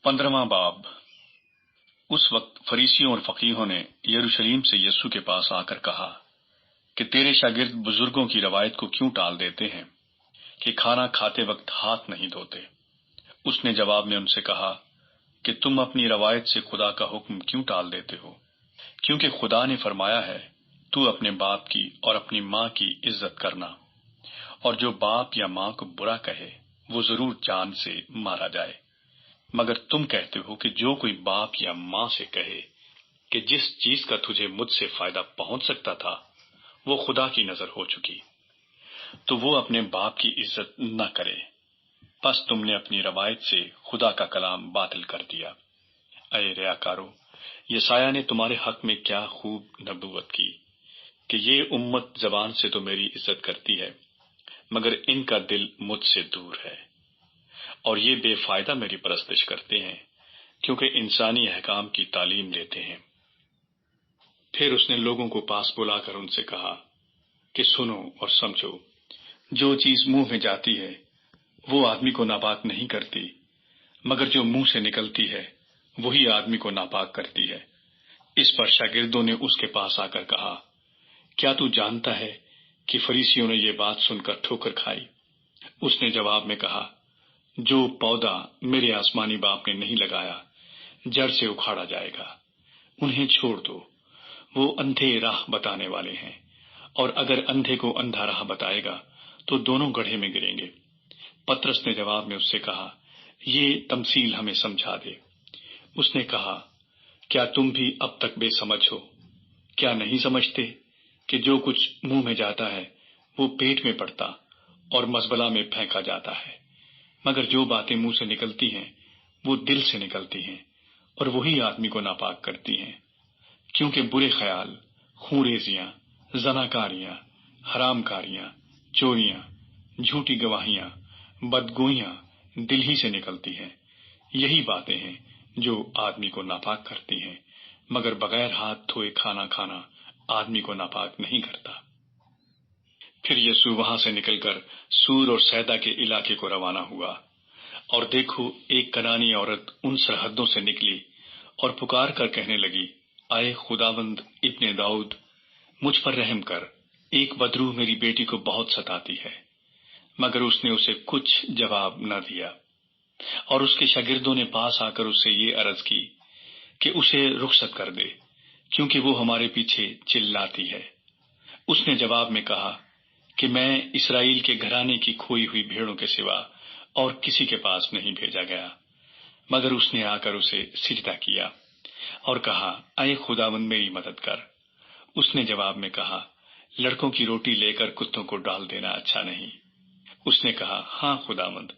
15واں باب۔ اس وقت فریسیوں اور فقیہوں نے یروشلم سے یسوع کے پاس آ کر کہا کہ تیرے شاگرد بزرگوں کی روایت کو کیوں ٹال دیتے ہیں کہ کھانا کھاتے وقت ہاتھ نہیں دھوتے؟ اس نے جواب میں ان سے کہا کہ تم اپنی روایت سے خدا کا حکم کیوں ٹال دیتے ہو؟ کیونکہ خدا نے فرمایا ہے، تو اپنے باپ کی اور اپنی ماں کی عزت کرنا، اور جو باپ یا ماں کو برا کہے وہ ضرور جان سے مارا جائے۔ مگر تم کہتے ہو کہ جو کوئی باپ یا ماں سے کہے کہ جس چیز کا تجھے مجھ سے فائدہ پہنچ سکتا تھا وہ خدا کی نظر ہو چکی، تو وہ اپنے باپ کی عزت نہ کرے۔ پس تم نے اپنی روایت سے خدا کا کلام باطل کر دیا۔ اے ریاکارو، یسایہ نے تمہارے حق میں کیا خوب نبوت کی کہ یہ امت زبان سے تو میری عزت کرتی ہے، مگر ان کا دل مجھ سے دور ہے، اور یہ بے فائدہ میری پرستش کرتے ہیں، کیونکہ انسانی احکام کی تعلیم لیتے ہیں۔ پھر اس نے لوگوں کو پاس بلا کر ان سے کہا کہ سنو اور سمجھو، جو چیز منہ میں جاتی ہے وہ آدمی کو ناپاک نہیں کرتی، مگر جو منہ سے نکلتی ہے وہی آدمی کو ناپاک کرتی ہے۔ اس پر شاگردوں نے اس کے پاس آ کر کہا، کیا تو جانتا ہے کہ فریسیوں نے یہ بات سن کر ٹھوکر کھائی؟ اس نے جواب میں کہا، جو پودا میرے آسمانی باپ نے نہیں لگایا جڑ سے اکھاڑا جائے گا۔ انہیں چھوڑ دو، وہ اندھے راہ بتانے والے ہیں، اور اگر اندھے کو اندھا راہ بتائے گا تو دونوں گڑھے میں گریں گے۔ پترس نے جواب میں اس سے کہا، یہ تمثیل ہمیں سمجھا دے۔ اس نے کہا، کیا تم بھی اب تک بے سمجھ ہو؟ کیا نہیں سمجھتے کہ جو کچھ منہ میں جاتا ہے وہ پیٹ میں پڑتا اور مزبلہ میں پھینکا جاتا ہے؟ مگر جو باتیں منہ سے نکلتی ہیں وہ دل سے نکلتی ہیں، اور وہی آدمی کو ناپاک کرتی ہیں۔ کیونکہ برے خیال، خونریزیاں، زناکاریاں، حرام کاریاں، چوریاں، جھوٹی گواہیاں، بدگوئیاں دل ہی سے نکلتی ہیں۔ یہی باتیں ہیں جو آدمی کو ناپاک کرتی ہیں، مگر بغیر ہاتھ دھوئے کھانا کھانا آدمی کو ناپاک نہیں کرتا۔ پھر یسوع وہاں سے نکل کر سور اور سیدا کے علاقے کو روانہ ہوا، اور دیکھو ایک کنانی عورت ان سرحدوں سے نکلی اور پکار کر کہنے لگی، اے خداوند ابن داؤد، مجھ پر رحم کر، ایک بدروح میری بیٹی کو بہت ستاتی ہے۔ مگر اس نے اسے کچھ جواب نہ دیا، اور اس کے شاگردوں نے پاس آ کر اس سے یہ عرض کی کہ اسے رخصت کر دے، کیونکہ وہ ہمارے پیچھے چلاتی ہے۔ اس نے جواب میں کہا کہ میں اسرائیل کے گھرانے کی کھوئی ہوئی بھیڑوں کے سوا اور کسی کے پاس نہیں بھیجا گیا۔ مگر اس نے آ کر اسے سجدہ کیا اور کہا، اے خداوند میری مدد کر۔ اس نے جواب میں کہا، لڑکوں کی روٹی لے کر کتوں کو ڈال دینا اچھا نہیں۔ اس نے کہا، ہاں خداوند،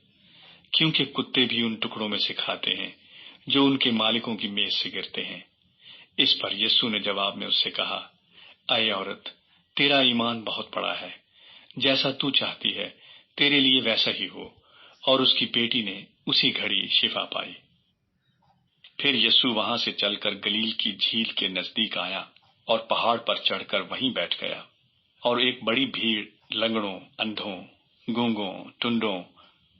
کیونکہ کتے بھی ان ٹکڑوں میں سے کھاتے ہیں جو ان کے مالکوں کی میز سے گرتے ہیں۔ اس پر یسوع نے جواب میں اس سے کہا، اے عورت، تیرا ایمان بہت بڑا ہے، جیسا تو چاہتی ہے تیرے لیے ویسا ہی ہو۔ اور اس کی بیٹی نے اسی گھڑی شفا پائی۔ پھر یسوع وہاں سے چل کر گلیل کی جھیل کے نزدیک آیا اور پہاڑ پر چڑھ کر وہیں بیٹھ گیا، اور ایک بڑی بھیڑ لنگڑوں، اندھوں، گونگوں، ٹنڈوں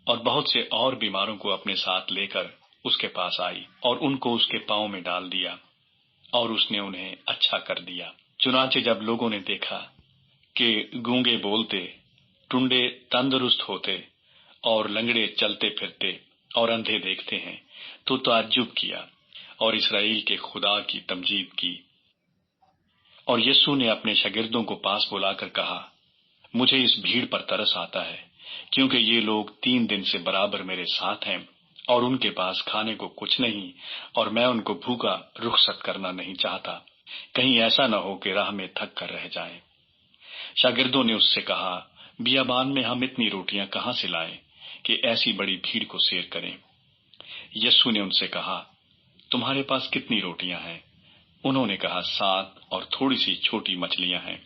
اور بہت سے اور بیماروں کو اپنے ساتھ لے کر اس کے پاس آئی، اور ان کو اس کے پاؤں میں ڈال دیا، اور اس نے انہیں اچھا کر دیا۔ چنانچہ جب لوگوں نے دیکھا کہ گونگے بولتے، ٹنڈے تندرست ہوتے اور لنگڑے چلتے پھرتے اور اندھے دیکھتے ہیں، تو تعجب کیا اور اسرائیل کے خدا کی تمجید کی۔ اور یسوع نے اپنے شاگردوں کو پاس بلا کر کہا، مجھے اس بھیڑ پر ترس آتا ہے، کیونکہ یہ لوگ 3 دن سے برابر میرے ساتھ ہیں، اور ان کے پاس کھانے کو کچھ نہیں، اور میں ان کو بھوکا رخصت کرنا نہیں چاہتا، کہیں ایسا نہ ہو کہ راہ میں تھک کر رہ جائیں۔ شاگردوں نے اس سے کہا، بیابان میں ہم اتنی روٹیاں کہاں سے لائیں کہ ایسی بڑی بھیڑ کو سیر کریں؟ یسوع نے ان سے کہا، تمہارے پاس کتنی روٹیاں ہیں؟ انہوں نے کہا، 7 اور تھوڑی سی چھوٹی مچھلیاں ہیں۔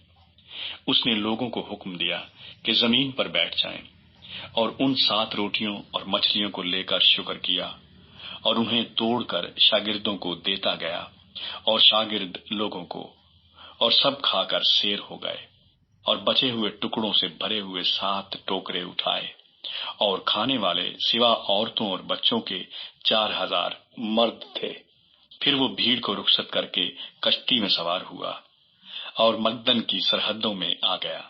اس نے لوگوں کو حکم دیا کہ زمین پر بیٹھ جائیں، اور ان 7 روٹیوں اور مچھلیوں کو لے کر شکر کیا، اور انہیں توڑ کر شاگردوں کو دیتا گیا، اور شاگرد لوگوں کو، اور سب کھا کر سیر ہو گئے، اور بچے ہوئے ٹکڑوں سے بھرے ہوئے 7 ٹوکرے اٹھائے۔ اور کھانے والے سوا عورتوں اور بچوں کے 4000 مرد تھے۔ پھر وہ بھیڑ کو رخصت کر کے کشتی میں سوار ہوا اور مگدن کی سرحدوں میں آ گیا۔